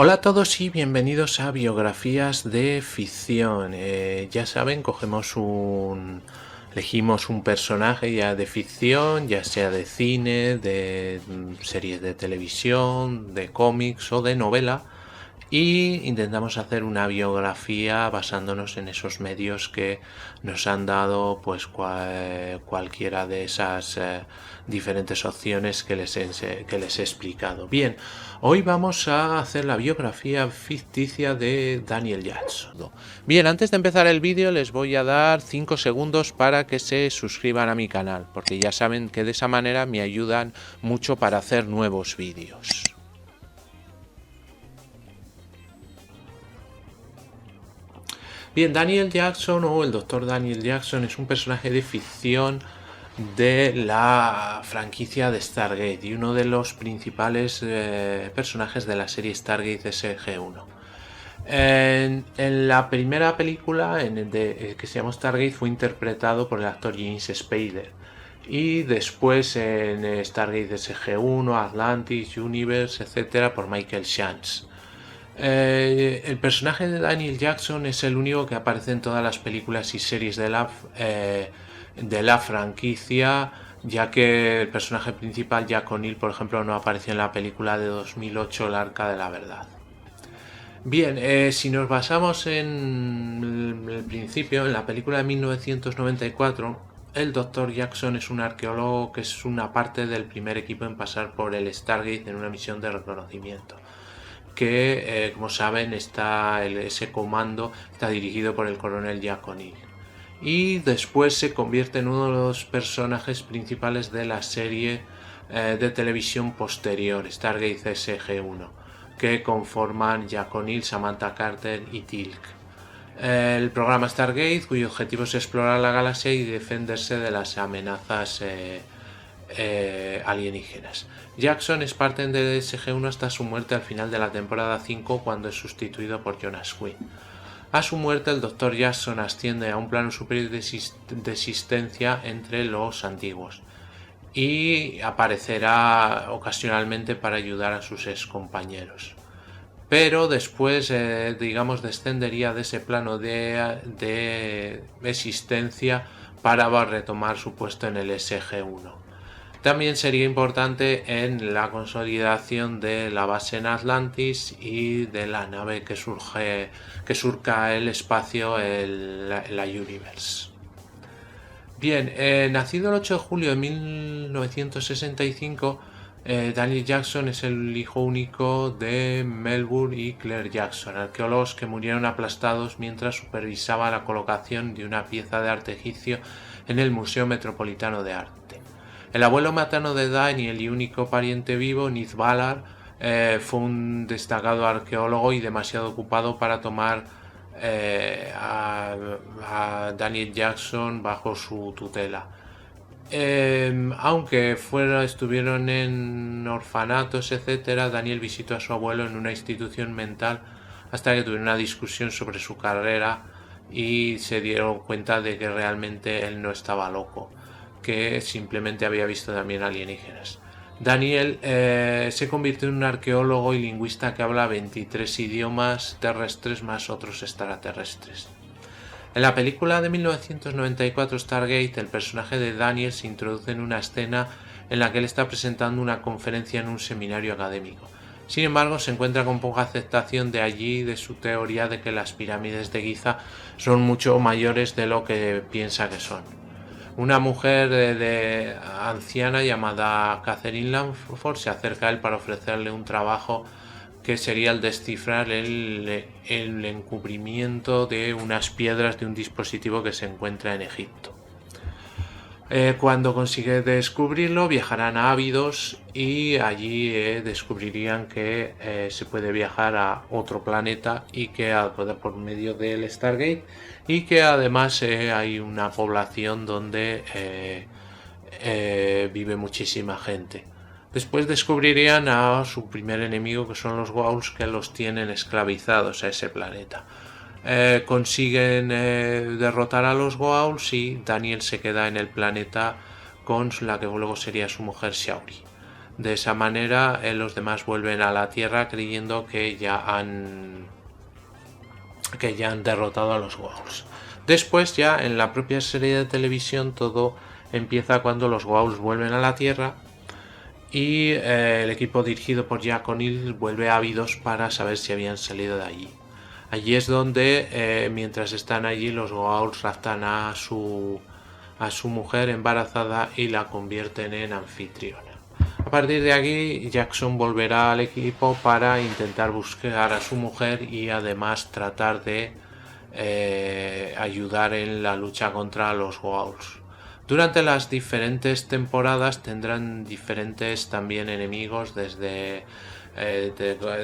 Hola a todos y bienvenidos a Biografías de Ficción. Ya saben, elegimos un personaje ya de ficción, ya sea de cine, de series de televisión, de cómics o de novela, y intentamos hacer una biografía basándonos en esos medios que nos han dado pues cualquiera de esas diferentes opciones que les he explicado. Bien, hoy vamos a hacer la biografía ficticia de Daniel Jackson. Bien, antes de empezar el vídeo les voy a dar 5 segundos para que se suscriban a mi canal, porque ya saben que de esa manera me ayudan mucho para hacer nuevos vídeos. Bien, Daniel Jackson o el Dr. Daniel Jackson es un personaje de ficción de la franquicia de Stargate y uno de los principales personajes de la serie Stargate SG-1. En la primera película que se llamó Stargate fue interpretado por el actor James Spader, y después en Stargate SG-1, Atlantis, Universe, etc. por Michael Chance. El personaje de Daniel Jackson es el único que aparece en todas las películas y series de la franquicia, ya que el personaje principal, Jack O'Neill, por ejemplo, no apareció en la película de 2008, El Arca de la Verdad. Bien, si nos basamos en el principio, en la película de 1994, el Dr. Jackson es un arqueólogo que es una parte del primer equipo en pasar por el Stargate en una misión de reconocimiento, que como saben ese comando está dirigido por el coronel Jack O'Neill, y después se convierte en uno de los personajes principales de la serie de televisión posterior, Stargate SG-1, que conforman Jack O'Neill, Samantha Carter y Teal'c. El programa Stargate, cuyo objetivo es explorar la galaxia y defenderse de las amenazas alienígenas. Jackson es parte de SG-1 hasta su muerte al final de la temporada 5, cuando es sustituido por Jonas Quinn. A su muerte, el Dr. Jackson asciende a un plano superior de existencia entre los antiguos y aparecerá ocasionalmente para ayudar a sus excompañeros. Pero después, descendería de ese plano de existencia para retomar su puesto en el SG-1. También sería importante en la consolidación de la base en Atlantis y de la nave que surca el espacio, la Universe. Bien, nacido el 8 de julio de 1965, Daniel Jackson es el hijo único de Melbourne y Claire Jackson, arqueólogos que murieron aplastados mientras supervisaba la colocación de una pieza de arte egipcio en el Museo Metropolitano de Arte. El abuelo materno de Daniel y único pariente vivo, Niz Ballard, fue un destacado arqueólogo y demasiado ocupado para tomar a Daniel Jackson bajo su tutela. Aunque estuvieron en orfanatos, etc., Daniel visitó a su abuelo en una institución mental hasta que tuvieron una discusión sobre su carrera y se dieron cuenta de que realmente él no estaba loco, que simplemente había visto también alienígenas. Daniel se convirtió en un arqueólogo y lingüista que habla 23 idiomas terrestres más otros extraterrestres. En la película de 1994 Stargate, el personaje de Daniel se introduce en una escena en la que él está presentando una conferencia en un seminario académico. Sin embargo, se encuentra con poca aceptación de allí de su teoría de que las pirámides de Giza son mucho mayores de lo que piensa que son. Una mujer de anciana llamada Catherine Langford se acerca a él para ofrecerle un trabajo que sería el descifrar el encubrimiento de unas piedras de un dispositivo que se encuentra en Egipto. Cuando consigue descubrirlo, viajarán a Abydos y allí descubrirían que se puede viajar a otro planeta y que por medio del Stargate, y que además hay una población donde vive muchísima gente. Después descubrirían a su primer enemigo, que son los Goa'uld, que los tienen esclavizados a ese planeta. Consiguen derrotar a los Goa'uld y Daniel se queda en el planeta con la que luego sería su mujer Shaori. De esa manera los demás vuelven a la Tierra creyendo que ya han derrotado a los Goa'uld. Después, ya en la propia serie de televisión, todo empieza cuando los Goa'uld vuelven a la Tierra y el equipo dirigido por Jack O'Neill vuelve ávidos para saber si habían salido de allí. Allí es donde, mientras están allí, los Goa'uld raptan a su mujer embarazada y la convierten en anfitriona. A partir de aquí, Jackson volverá al equipo para intentar buscar a su mujer y además tratar de ayudar en la lucha contra los Goa'uld. Durante las diferentes temporadas tendrán diferentes también enemigos, desde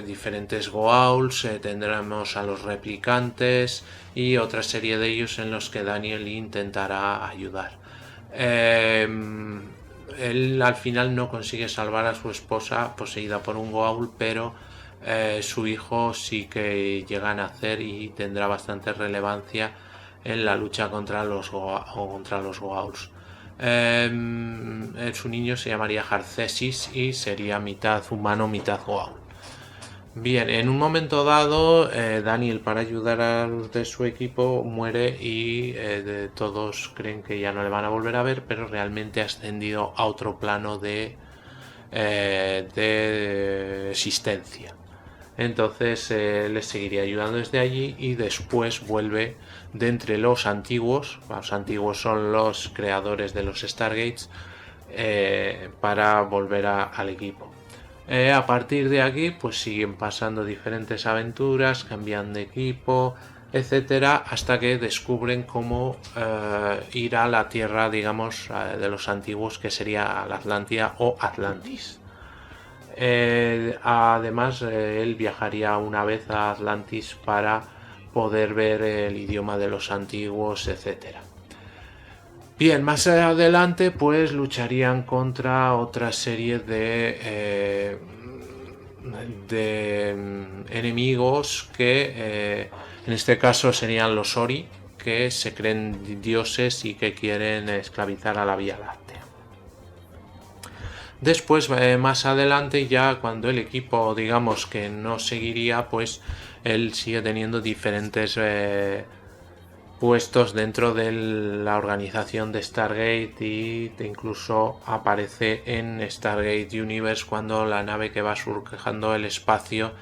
diferentes Goa'ulds, tendremos a los replicantes y otra serie de ellos en los que Daniel intentará ayudar. Él al final no consigue salvar a su esposa poseída por un Goa'uld, pero su hijo sí que llega a nacer y tendrá bastante relevancia en la lucha contra los Goa'ulds. Su niño se llamaría Harcesis y sería mitad humano, mitad Goa'uld. Bien, en un momento dado, Daniel, para ayudar a los de su equipo, muere y todos creen que ya no le van a volver a ver, pero realmente ha ascendido a otro plano de existencia. Entonces les seguiría ayudando desde allí y después vuelve de entre los antiguos son los creadores de los Stargates, para volver al equipo. A partir de aquí pues siguen pasando diferentes aventuras, cambian de equipo, etcétera, hasta que descubren cómo ir a la tierra, digamos, de los antiguos, que sería la Atlántida o Atlantis. Además, él viajaría una vez a Atlantis para poder ver el idioma de los antiguos, etcétera. Bien, más adelante pues lucharían contra otra serie de enemigos que en este caso serían los Ori, que se creen dioses y que quieren esclavizar a la Vía Láctea. Después, más adelante, ya cuando el equipo, digamos que no seguiría, pues él sigue teniendo diferentes puestos dentro de la organización de Stargate, y incluso aparece en Stargate Universe cuando la nave que va surcando el espacio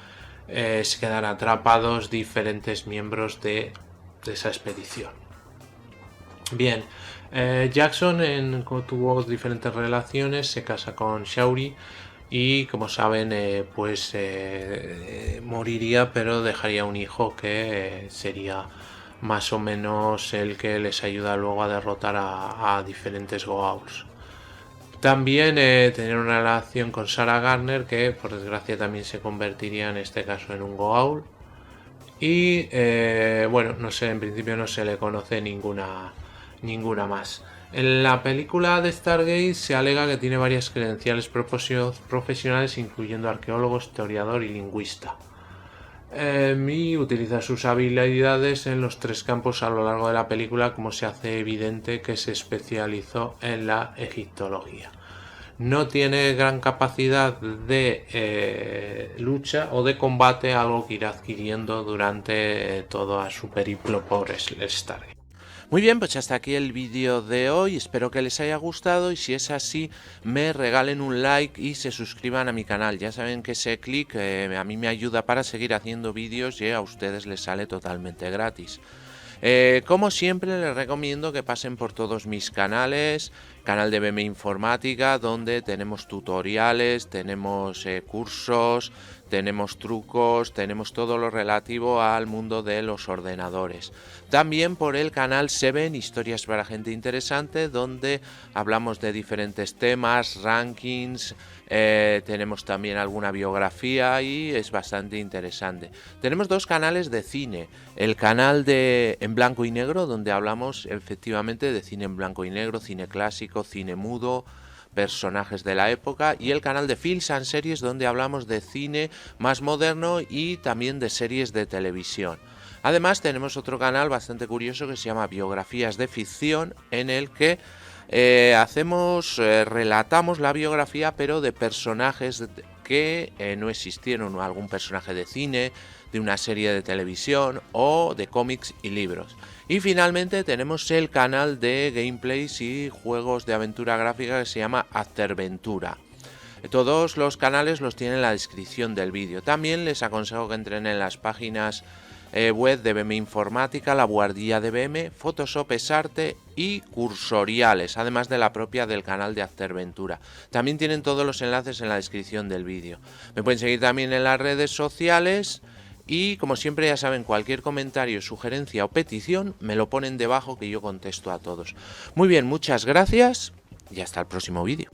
se quedan atrapados diferentes miembros de esa expedición. Bien, Jackson tuvo diferentes relaciones, se casa con Shauri y, como saben, moriría, pero dejaría un hijo que sería más o menos el que les ayuda luego a derrotar a diferentes Goa'ulds. También tener una relación con Sarah Gardner, que por desgracia también se convertiría en este caso en un Goa'uld. Y bueno, no sé, en principio no se le conoce ninguna más. En la película de Stargate se alega que tiene varias credenciales profesionales, incluyendo arqueólogo, historiador y lingüista. Y utiliza sus habilidades en los 3 campos a lo largo de la película, como se hace evidente que se especializó en la egiptología. No tiene gran capacidad de lucha o de combate, algo que irá adquiriendo durante todo su periplo por Stargate. Muy bien, pues hasta aquí el vídeo de hoy, espero que les haya gustado y si es así me regalen un like y se suscriban a mi canal. Ya saben que ese clic a mí me ayuda para seguir haciendo vídeos y a ustedes les sale totalmente gratis. Como siempre les recomiendo que pasen por todos mis canales, canal de BM Informática, donde tenemos tutoriales, tenemos cursos, tenemos trucos, tenemos todo lo relativo al mundo de los ordenadores. También por el canal Seven, historias para gente interesante, donde hablamos de diferentes temas, rankings, tenemos también alguna biografía y es bastante interesante. Tenemos 2 canales de cine, el canal de en blanco y negro, donde hablamos efectivamente de cine en blanco y negro, cine clásico, cine mudo, personajes de la época, y el canal de Films and Series, donde hablamos de cine más moderno y también de series de televisión. Además tenemos otro canal bastante curioso que se llama Biografías de Ficción, en el que relatamos la biografía, pero de personajes que no existieron, algún personaje de cine, de una serie de televisión o de cómics y libros. Y finalmente tenemos el canal de gameplays y juegos de aventura gráfica que se llama Afterventura. Todos los canales los tienen en la descripción del vídeo. También les aconsejo que entren en las páginas web de BM Informática, La Buhardilla de BM, Photoshop es Arte y Cursoriales, además de la propia del canal de Afterventura. También tienen todos los enlaces en la descripción del vídeo. Me pueden seguir también en las redes sociales y, como siempre, ya saben, cualquier comentario, sugerencia o petición me lo ponen debajo, que yo contesto a todos. Muy bien, muchas gracias y hasta el próximo vídeo.